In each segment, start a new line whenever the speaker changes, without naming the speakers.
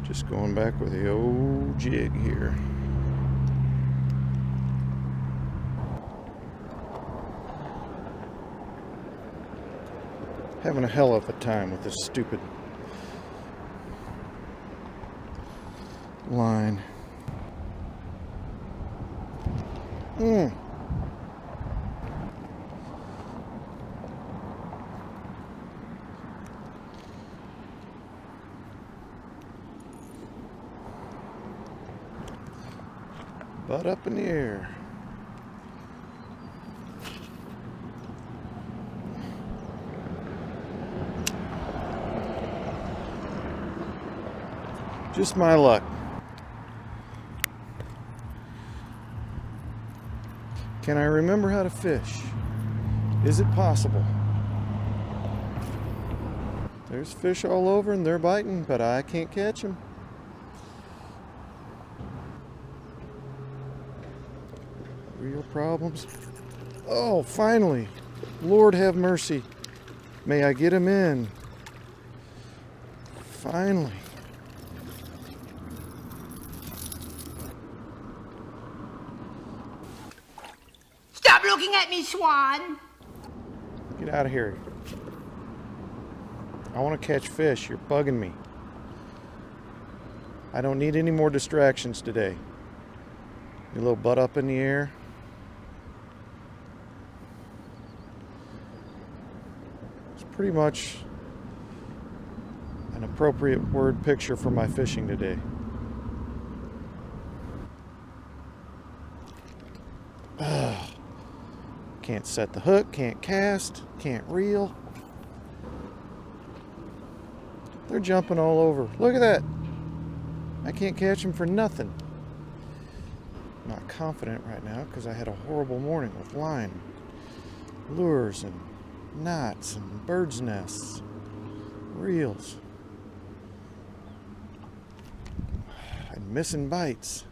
Just going back with the old jig here. Having a hell of a time with this stupid line. Butt up in the air. Just my luck. Can I remember how to fish? Is it possible? There's fish all over and they're biting, but I can't catch them. Real problems. Oh, finally. Lord have mercy. May I get him in? Finally.
Stop looking at me, Swan!
Get out of here. I want to catch fish. You're bugging me. I don't need any more distractions today. Your little butt up in the air. It's pretty much an appropriate word picture for my fishing today. Can't set the hook, can't cast, can't reel. They're jumping all over. Look at that. I can't catch them for nothing. I'm not confident right now because I had a horrible morning with line, lures, and knots, and birds' nests, reels. I'm missing bites.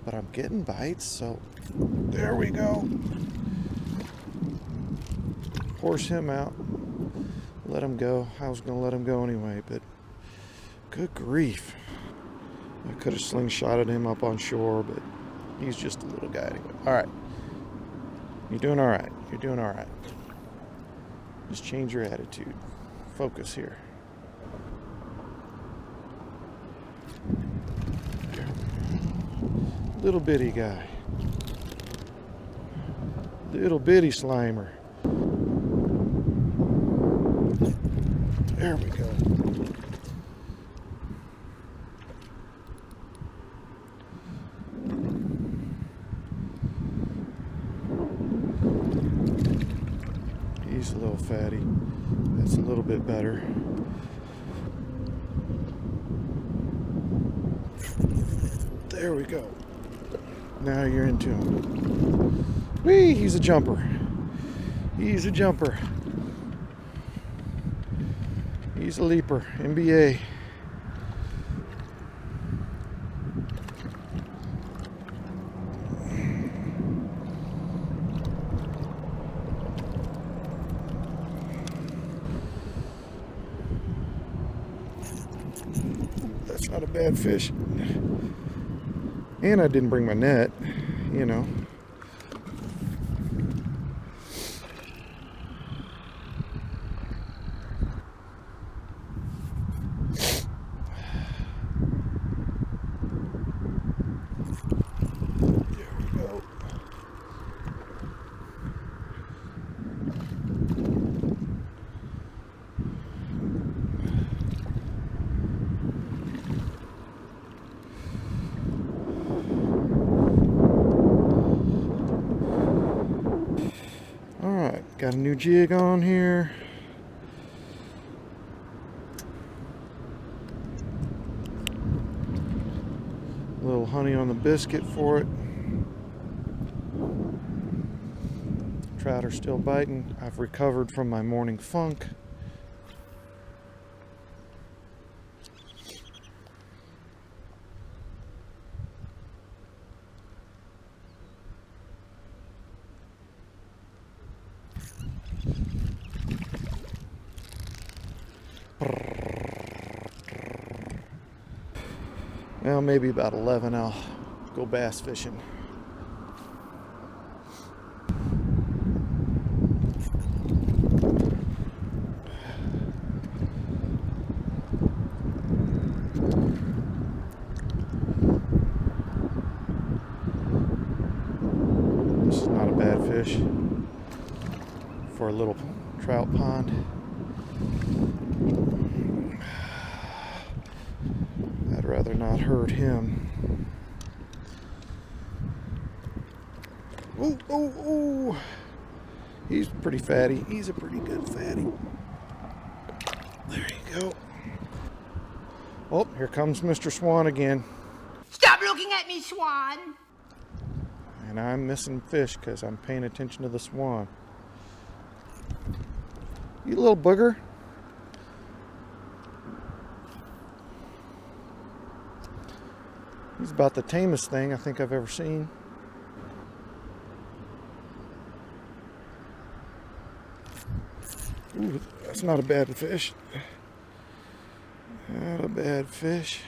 But I'm getting bites, so there we go. Horse him out. Let him go. I was going to let him go anyway, but good grief. I could have slingshotted him up on shore, but he's just a little guy anyway. All right. You're doing all right. You're doing all right. Just change your attitude. Focus here. Little bitty guy. Little bitty slimer. There we go. He's a little fatty. That's a little bit better. There we go. Now you're into him. Whee! He's a jumper. He's a jumper. He's a leaper. NBA. That's not a bad fish. And I didn't bring my net, you know. There we go. Got a new jig on here. A little honey on the biscuit for it. Trout are still biting. I've recovered from my morning funk. Well, maybe about 11 I'll go bass fishing. This is not a bad fish for a little trout pond. I'd rather not hurt him. Oh, oh, oh! He's pretty fatty. He's a pretty good fatty. There you go. Oh, here comes Mr. Swan again.
Stop looking at me, Swan.
And I'm missing fish because I'm paying attention to the swan. You little booger. He's about the tamest thing I think I've ever seen. Ooh, that's not a bad fish. Not a bad fish.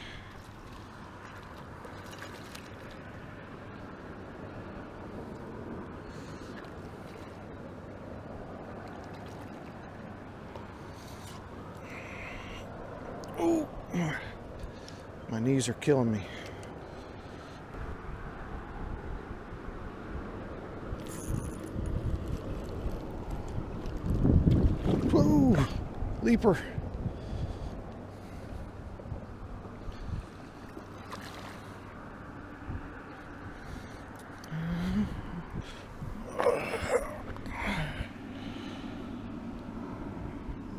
Oh, my knees are killing me. Whoa, leaper.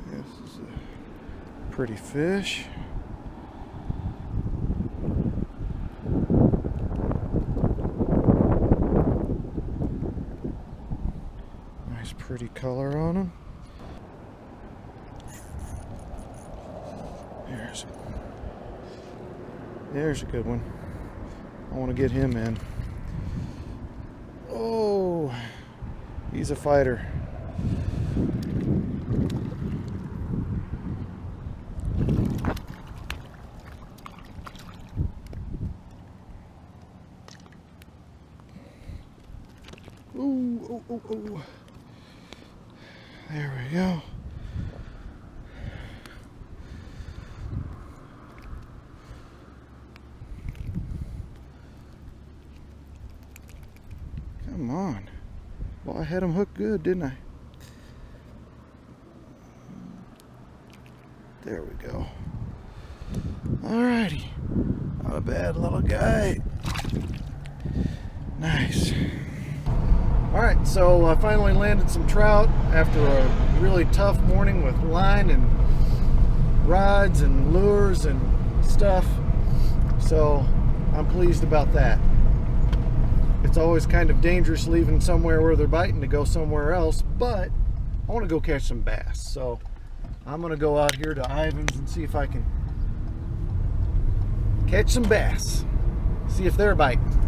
This is a pretty fish. Nice pretty color on him. There's a good one. I want to get him in. Oh, he's a fighter. Ooh, oh, oh, oh. There we go. Come on. Well, I had him hooked good, didn't I? There we go. Alrighty. Not a bad little guy. Nice. Alright, so I finally landed some trout after a really tough morning with line and rods and lures and stuff. So I'm pleased about that. It's always kind of dangerous leaving somewhere where they're biting to go somewhere else, but I want to go catch some bass. So I'm going to go out here to Ivins and see if I can catch some bass. See if they're biting.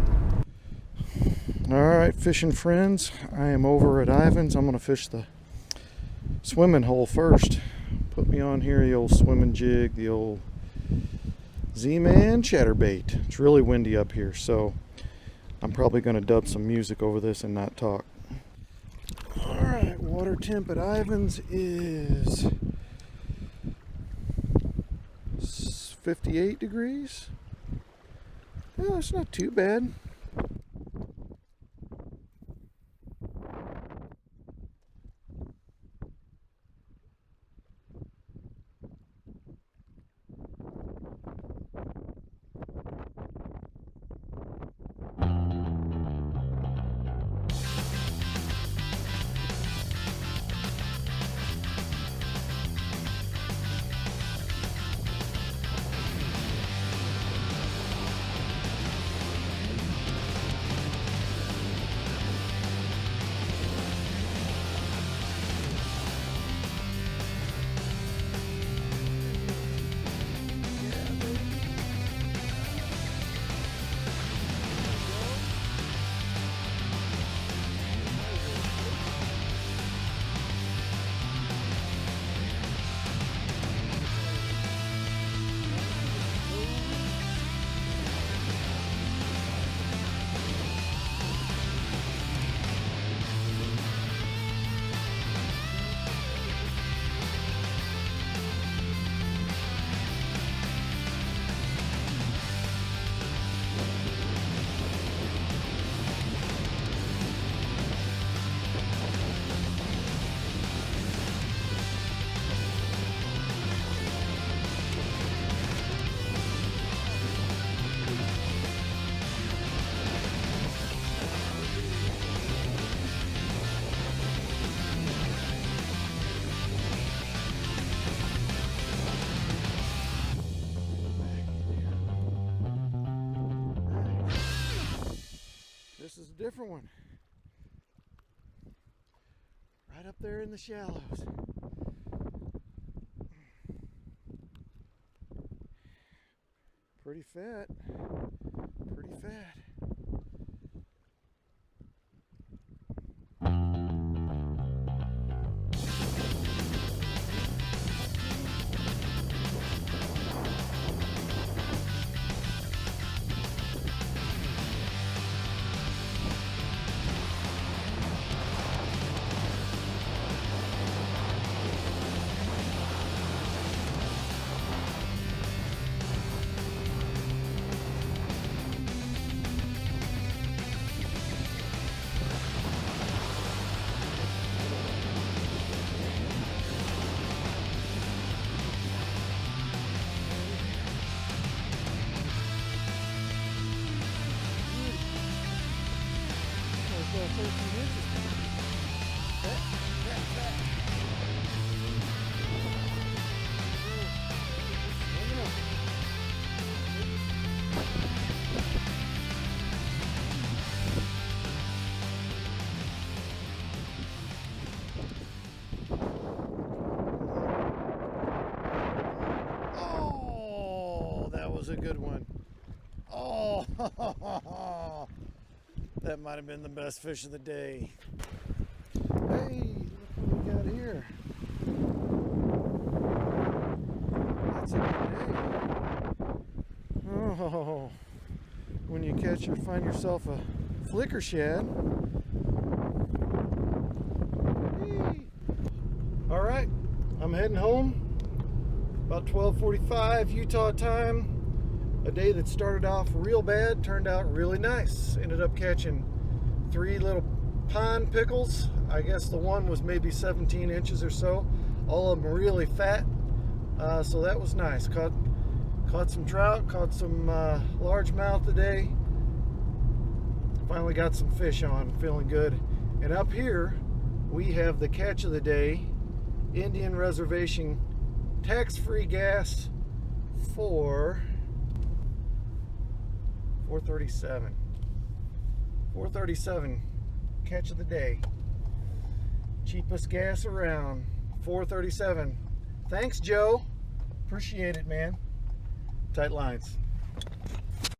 Alright, fishing friends, I am over at Ivins. I'm going to fish the swimming hole first. Put me on here the old swimming jig, the old Z-man Chatterbait. It's really windy up here, so I'm probably going to dub some music over this and not talk. Alright, water temp at Ivins is 58 degrees. Oh, it's not too bad. different one. Right up there in the shallows. Pretty fat. Pretty fat. Oh, that was a good one. Oh, that might have been the best fish of the day. Hey, look what we got here. That's a good day. Oh, when you catch or find yourself a flicker shad. Hey. All right, I'm heading home. About 12:45 Utah time. A day that started off real bad turned out really nice. Ended up catching 3 little pond pickles. I guess the one was maybe 17 inches or so. All of them really fat, so that was nice. Caught some trout, caught some largemouth today. Finally got some fish on, feeling good. And up here we have the catch of the day, Indian Reservation tax-free gas for $4.37. $4.37 catch of the day. Cheapest gas around. $4.37. Thanks, Joe. Appreciate it, man. Tight lines.